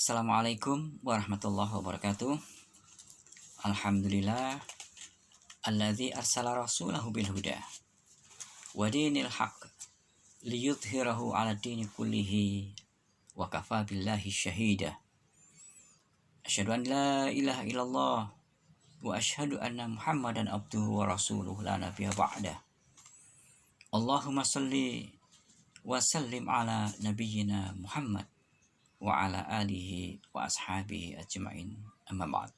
Assalamualaikum warahmatullahi wabarakatuh. Alhamdulillah alladzi arsala rasulahu bil huda wa dinil haqq liyudhhirahu 'ala dini kullihi wa kafa billahi syahida. Asyhadu an la ilaha illallah wa asyhadu anna Muhammadan abduhu wa rasuluhu la nabiyya ba'da. Allahumma shalli wa sallim ala nabiyyina Muhammad wa ala alihi wa ashabihi ajma'in, amma ba'd.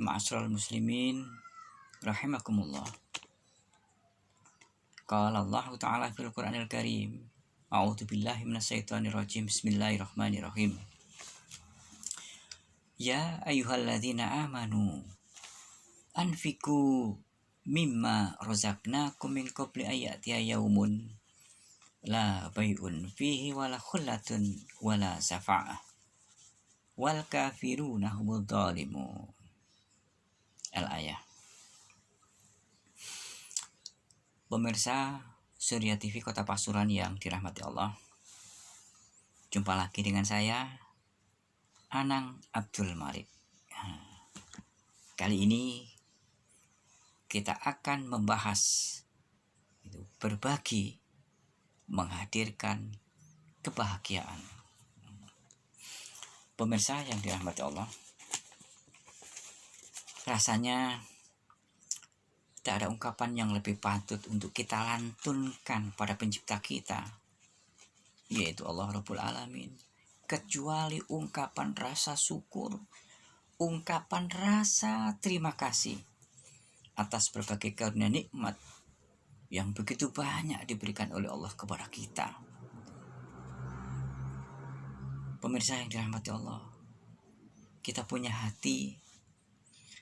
Ma'asyiral muslimin rahimakumullah. Qala Allah Ta'ala fil Qur'anil Karim, a'udzu billahi minasyaitonir rajim. Bismillahirrahmanirrahim. Ya ayyuhalladzina amanu anfiqu mimma razaqnakum min qabli ayyatiya yaumun la bai'un fihi wala khullatun wala syafa'ah wal kafiruna humudz zalimun. Al-ayah. Pemirsa Surya TV Kota Pasuruan yang dirahmati Allah, jumpa lagi dengan saya, Anang Abdul Malik. Kali ini kita akan membahas berbagi, menghadirkan kebahagiaan. Pemirsa yang dirahmati Allah, rasanya tak ada ungkapan yang lebih patut untuk kita lantunkan pada pencipta kita, yaitu Allah Rabbul Alamin, kecuali ungkapan rasa syukur, ungkapan rasa terima kasih atas berbagai karunia nikmat yang begitu banyak diberikan oleh Allah kepada kita. Pemirsa yang dirahmati Allah, kita punya hati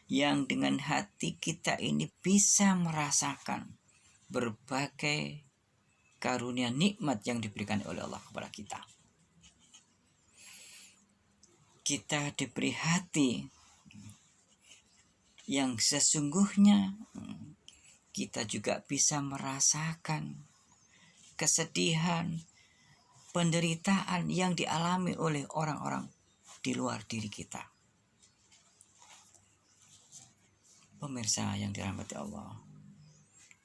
yang dengan hati kita ini bisa merasakan berbagai karunia nikmat yang diberikan oleh Allah kepada kita. Kita diberi hati yang sesungguhnya kita juga bisa merasakan kesedihan, penderitaan yang dialami oleh orang-orang di luar diri kita. Pemirsa yang dirahmati Allah,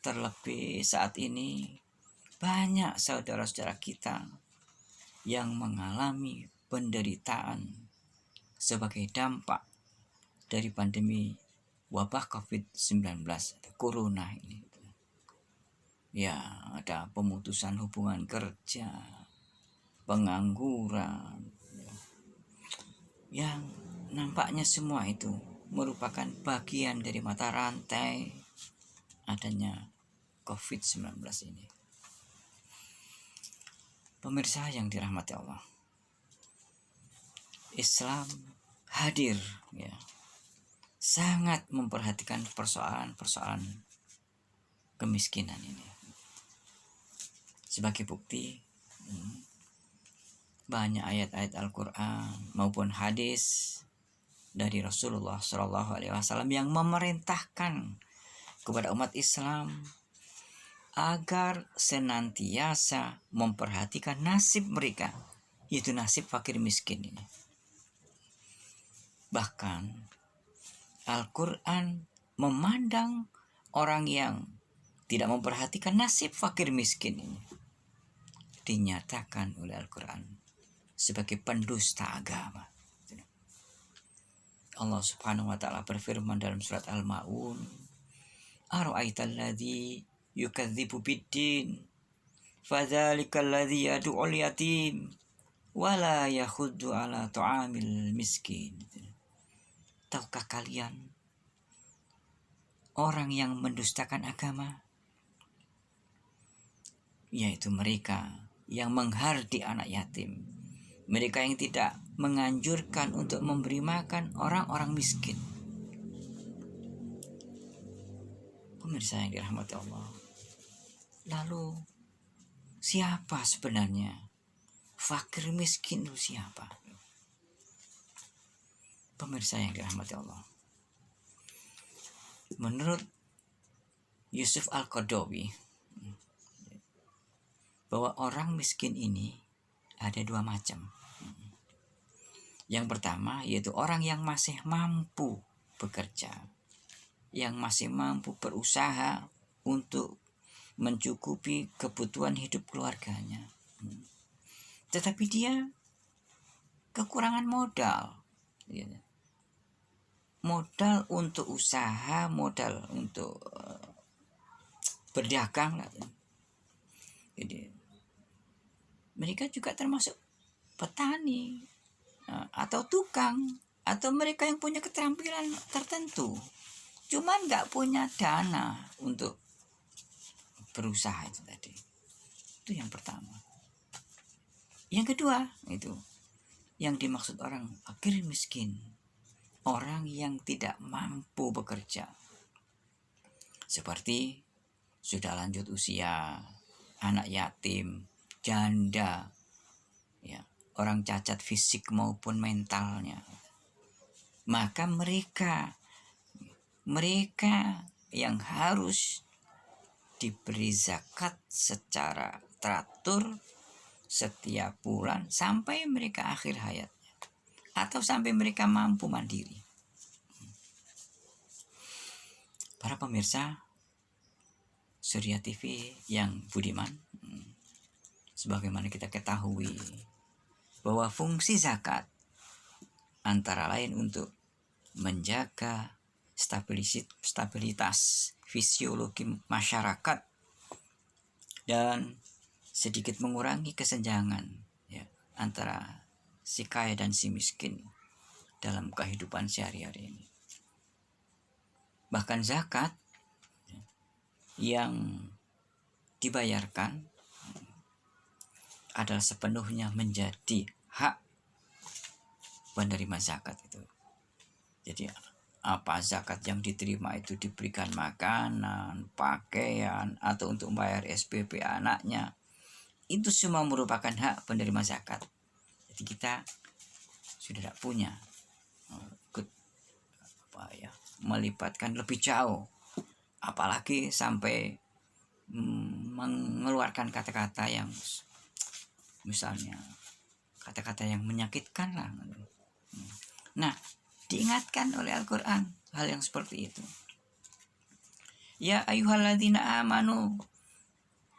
terlebih saat ini banyak saudara-saudara kita yang mengalami penderitaan sebagai dampak dari pandemi wabah COVID-19, Corona ini. Ya, ada pemutusan hubungan kerja, pengangguran, yang nampaknya semua itu merupakan bagian dari mata rantai adanya COVID-19 ini. Pemirsa yang dirahmati Allah, Islam hadir, ya, sangat memperhatikan persoalan-persoalan kemiskinan ini. Sebagai bukti, banyak ayat-ayat Al-Quran maupun hadis dari Rasulullah SAW yang memerintahkan kepada umat Islam agar senantiasa memperhatikan nasib mereka, yaitu nasib fakir miskin ini. Bahkan Al-Quran memandang orang yang tidak memperhatikan nasib fakir miskin ini, dinyatakan oleh Al-Quran sebagai pendusta agama. Allah Subhanahu wa ta'ala berfirman dalam surat Al-Maun, ara'aital ladzi yukadzibu biddin fadzalikal ladzi yad'ul yatim wa la yakhuddu ala ta'amil miskin. Tahukah kalian orang yang mendustakan agama, yaitu mereka yang menghardi anak yatim, mereka yang tidak menganjurkan untuk memberi makan orang-orang miskin. Pemirsa yang dirahmati Allah, lalu siapa sebenarnya fakir miskin itu siapa? Pemirsa yang dirahmati Allah, menurut Yusuf Al-Qaradawi, bahwa orang miskin ini ada dua macam. Yang pertama yaitu orang yang masih mampu bekerja, yang masih mampu berusaha untuk mencukupi kebutuhan hidup keluarganya. Tetapi dia kekurangan modal. Modal untuk usaha, modal untuk berdagang. Jadi mereka juga termasuk petani atau tukang, atau mereka yang punya keterampilan tertentu, cuman nggak punya dana untuk berusaha itu tadi. Itu yang pertama. Yang kedua itu yang dimaksud orang fakir miskin, orang yang tidak mampu bekerja, seperti sudah lanjut usia, anak yatim, janda, ya, orang cacat fisik maupun mentalnya. Maka mereka yang harus diberi zakat secara teratur setiap bulan sampai mereka akhir hayatnya, atau sampai mereka mampu mandiri. Para pemirsa Surya TV yang budiman, sebagaimana kita ketahui bahwa fungsi zakat antara lain untuk menjaga stabilitas fisiologi masyarakat dan sedikit mengurangi kesenjangan, ya, antara si kaya dan si miskin dalam kehidupan sehari-hari ini. Bahkan zakat yang dibayarkan adalah sepenuhnya menjadi hak penerima zakat itu. Jadi apa zakat yang diterima itu diberikan makanan, pakaian, atau untuk membayar SPP anaknya, itu semua merupakan hak penerima zakat. Jadi kita sudah tidak punya melibatkan lebih jauh, apalagi sampai mengeluarkan kata-kata yang misalnya kata-kata yang menyakitkan lah. Nah, diingatkan oleh Al-Quran hal yang seperti itu. Ya ayyuhalladzina amanu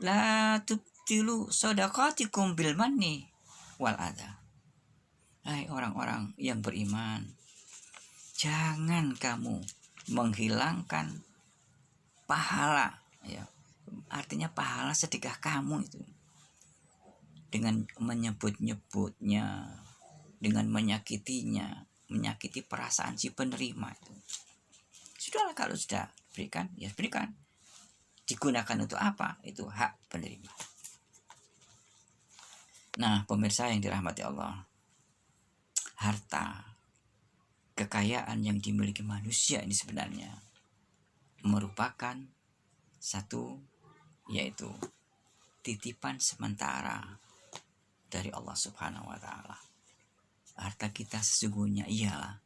la tubtilu shadaqatikum bil manni wal adha. Hai orang-orang yang beriman, jangan kamu menghilangkan pahala, ya, artinya pahala sedekah kamu itu dengan menyebut-nyebutnya, dengan menyakiti perasaan si penerima itu. Sudahlah, kalau sudah berikan, ya berikan. Digunakan untuk apa? Itu hak penerima. Nah, pemirsa yang dirahmati Allah, harta, kekayaan yang dimiliki manusia ini sebenarnya merupakan satu, yaitu titipan sementara dari Allah Subhanahu wa Ta'ala. Harta kita sesungguhnya ialah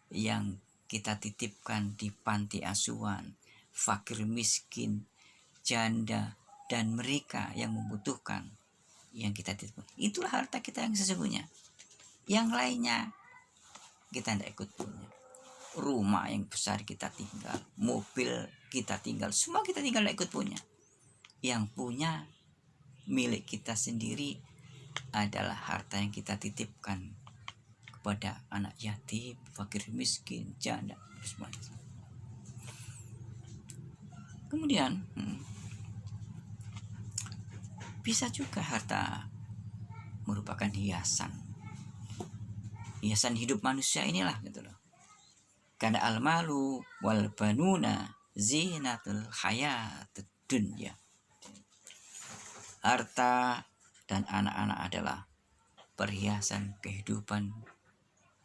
yang kita titipkan di panti asuhan, fakir miskin, janda, dan mereka yang membutuhkan, yang kita titipkan. Itulah harta kita yang sesungguhnya. Yang lainnya kita tidak ikut punya. Rumah yang besar kita tinggal, mobil kita tinggal, semua kita tinggal tidak ikut punya. Yang punya milik kita sendiri adalah harta yang kita titipkan kepada anak yatim, fakir miskin, janda, semuanya. Kemudian bisa juga harta merupakan hiasan hidup manusia inilah, gitu loh. Karena al-malu wal banuna zinatul hayatud dunya. Harta dan anak-anak adalah perhiasan kehidupan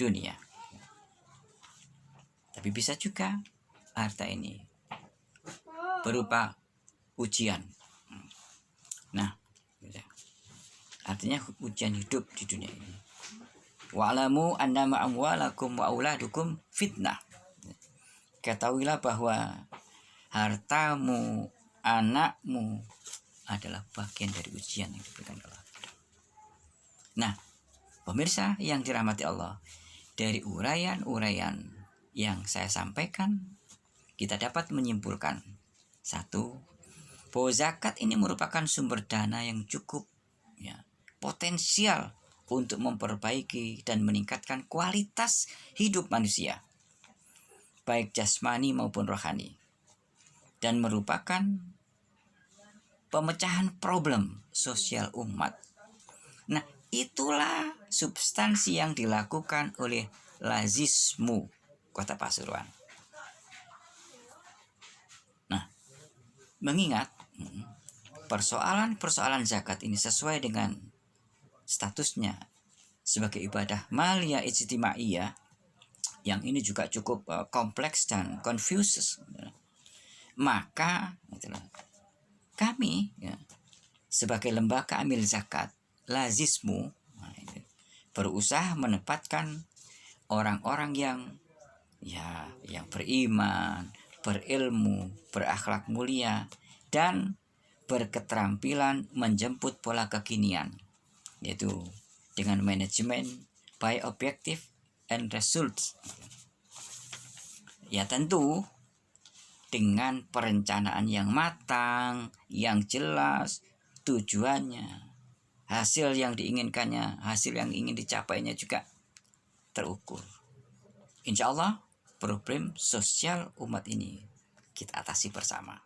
dunia. Tapi bisa juga harta ini berupa ujian. Nah, artinya ujian hidup di dunia ini. Wa'lamu annama amwalakum wa auladukum fitnah. Ketahuilah bahwa hartamu, anakmu adalah bagian dari ujian yang diberikan Allah. Nah, pemirsa yang dirahmati Allah, dari uraian-uraian yang saya sampaikan, kita dapat menyimpulkan, satu, bahwa zakat ini merupakan sumber dana yang cukup ya, potensial untuk memperbaiki dan meningkatkan kualitas hidup manusia, baik jasmani maupun rohani, dan merupakan pemecahan problem sosial umat. Nah, itulah substansi yang dilakukan oleh Lazismu Kota Pasuruan. Nah, mengingat persoalan-persoalan zakat ini sesuai dengan statusnya sebagai ibadah maliyah ijtimaiyah, yang ini juga cukup kompleks dan confused, maka kami sebagai lembaga amil zakat Lazismu berusaha menempatkan orang-orang yang beriman, berilmu, berakhlak mulia, dan berketerampilan menjemput pola kekinian, yaitu dengan manajemen by objective and results. Ya tentu dengan perencanaan yang matang, yang jelas tujuannya, hasil yang diinginkannya, hasil yang ingin dicapainya juga terukur. Insya Allah problem sosial umat ini kita atasi bersama.